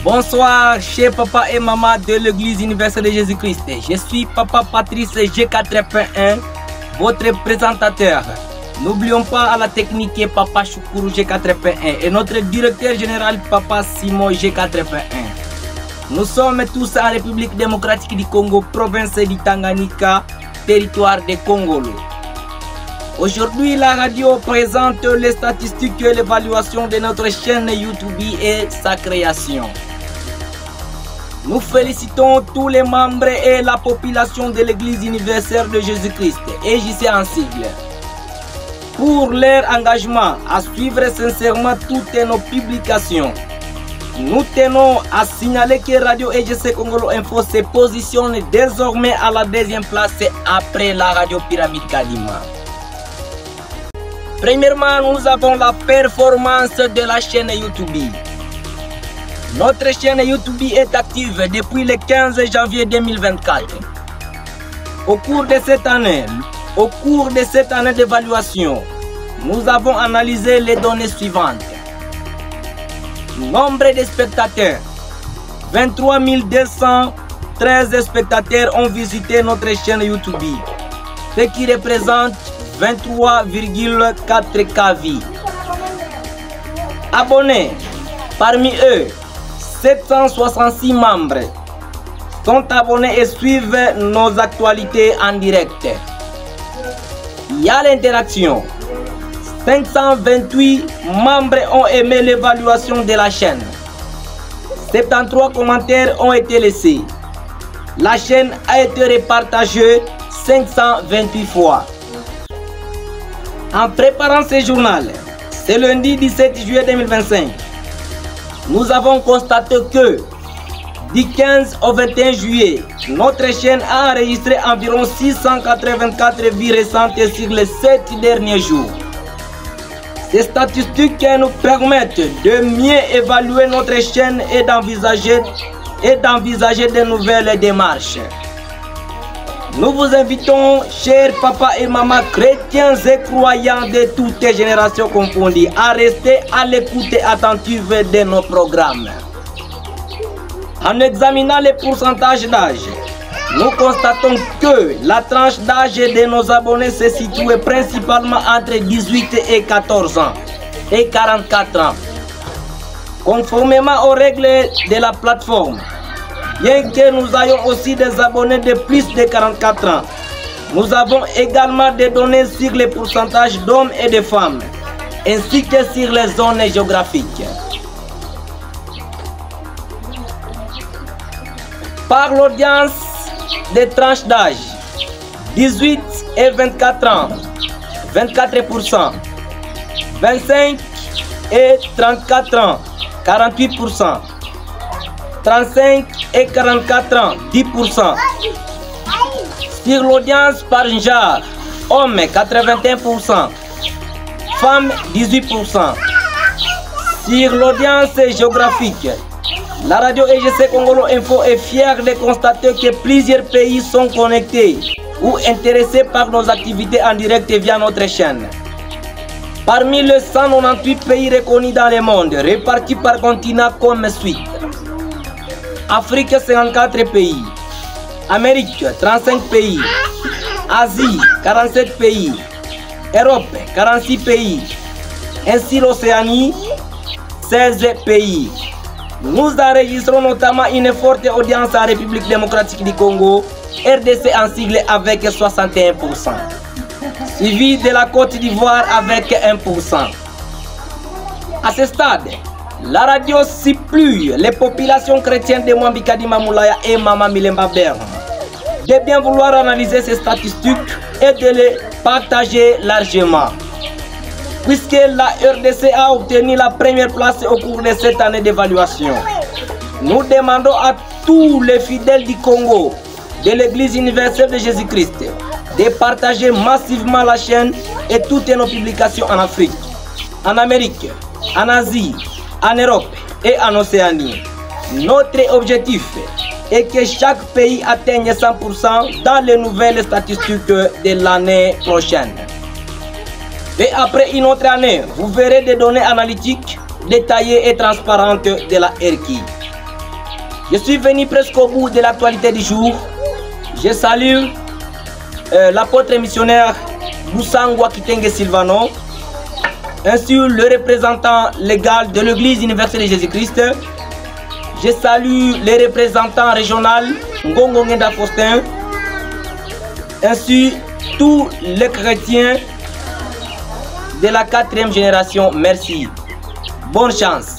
Bonsoir, chers papa et maman de l'église universelle de Jésus-Christ. Je suis Papa Patrice G81, votre présentateur. N'oublions pas à la technique Papa Choukuru G81 et notre directeur général Papa Simon G81. Nous sommes tous en République démocratique du Congo, province du Tanganyika, territoire de Congolo. Aujourd'hui, la radio présente les statistiques et l'évaluation de notre chaîne YouTube et sa création. Nous félicitons tous les membres et la population de l'Église universelle de Jésus-Christ, EJC en sigle, pour leur engagement à suivre sincèrement toutes nos publications. Nous tenons à signaler que Radio EJC Congolo Info se positionne désormais à la deuxième place après la radio Pyramide Kadima. Premièrement, nous avons la performance de la chaîne YouTube. Notre chaîne YouTube est active depuis le 15 janvier 2024. Au cours de cette année d'évaluation, nous avons analysé les données suivantes. Nombre de spectateurs. 23 213 spectateurs ont visité notre chaîne YouTube, ce qui représente 23,4 vies. Abonnés. Parmi eux, 766 membres sont abonnés et suivent nos actualités en direct. Il y a l'interaction. 528 membres ont aimé l'évaluation de la chaîne. 73 commentaires ont été laissés. La chaîne a été repartagée 528 fois. En préparant ce journal, c'est lundi 17 juillet 2025, nous avons constaté que du 15 au 21 juillet, notre chaîne a enregistré environ 684 vies récentes sur les 7 derniers jours. Ces statistiques nous permettent de mieux évaluer notre chaîne et d'envisager de nouvelles démarches. Nous vous invitons, chers papas et mamans chrétiens et croyants de toutes les générations confondues, à rester à l'écoute attentive de nos programmes. En examinant les pourcentages d'âge, nous constatons que la tranche d'âge de nos abonnés se situe principalement entre 18 et 14 ans et 44 ans. Conformément aux règles de la plateforme, bien que nous ayons aussi des abonnés de plus de 44 ans, nous avons également des données sur les pourcentages d'hommes et de femmes, ainsi que sur les zones géographiques. Par l'audience des tranches d'âge, 18 et 24 ans, 24%, 25 et 34 ans, 48%, 35 et 44 ans, 10%. Sur l'audience par genre, hommes 81%, femmes 18%. Sur l'audience géographique, la radio EJC Congolo Info est fière de constater que plusieurs pays sont connectés ou intéressés par nos activités en direct via notre chaîne. Parmi les 198 pays reconnus dans le monde, répartis par continent comme suit: Afrique 54 pays, Amérique 35 pays, Asie 47 pays, Europe 46 pays, ainsi l'Océanie 16 pays. Nous enregistrons notamment une forte audience en République démocratique du Congo, RDC en sigle avec 61%, suivi de la Côte d'Ivoire avec 1%. À ce stade, la radio supplie les populations chrétiennes de Mwambi Kadima Moulaya et Mama Milemba Berne de bien vouloir analyser ces statistiques et de les partager largement, puisque la RDC a obtenu la première place au cours de cette année d'évaluation. Nous demandons à tous les fidèles du Congo, de l'Église universelle de Jésus-Christ, de partager massivement la chaîne et toutes nos publications en Afrique, en Amérique, en Asie, en Europe et en Océanie. Notre objectif est que chaque pays atteigne 100% dans les nouvelles statistiques de l'année prochaine. Et après une autre année, vous verrez des données analytiques détaillées et transparentes de la RKI. Je suis venu presque au bout de l'actualité du jour. Je salue l'apôtre et missionnaire Boussangwa Kitenge Silvano, ainsi le représentant légal de l'Église universelle de Jésus-Christ. Je salue les représentants régionaux Ngongo Ngenda Faustin, ainsi tous les chrétiens de la 4e génération. Merci. Bonne chance.